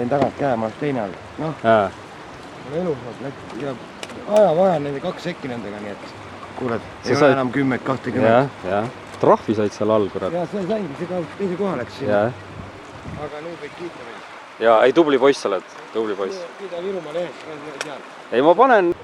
olin tagant käemaast teine all. Noh, elusad läks ja ajavahe on nende 2 sekki nendega, nii et kuuled, ei ole enam 10-20. Jah. Trahvi said seal all, kurat. Ja see saingi, see ka teise koha läks sinna. Aga nüüd võid kiita meil. Ja, ei, tubli poiss oled, tubli poiss. Kiida Virumaa lehest, tead. Ei, ma panen...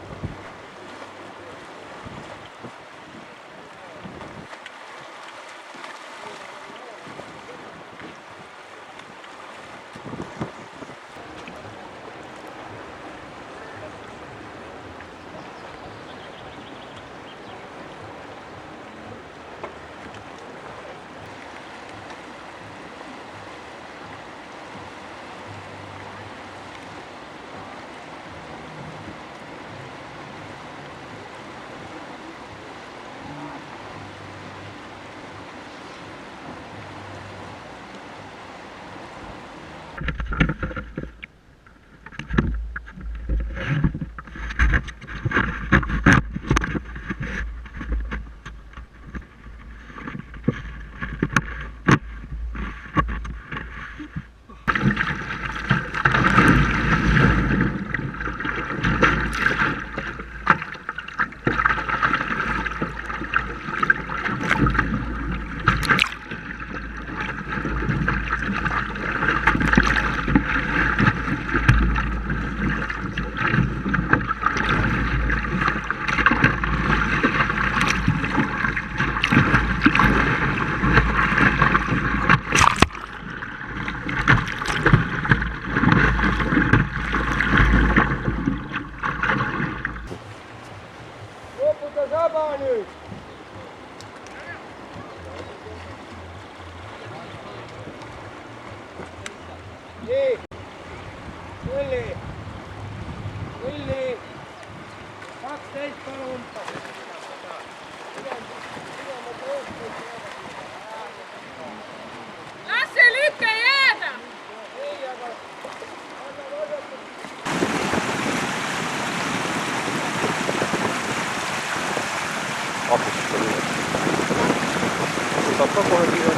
Villi, 12 palun. Las se lükka jääda! Apustada üle. Saab ka kohe kiire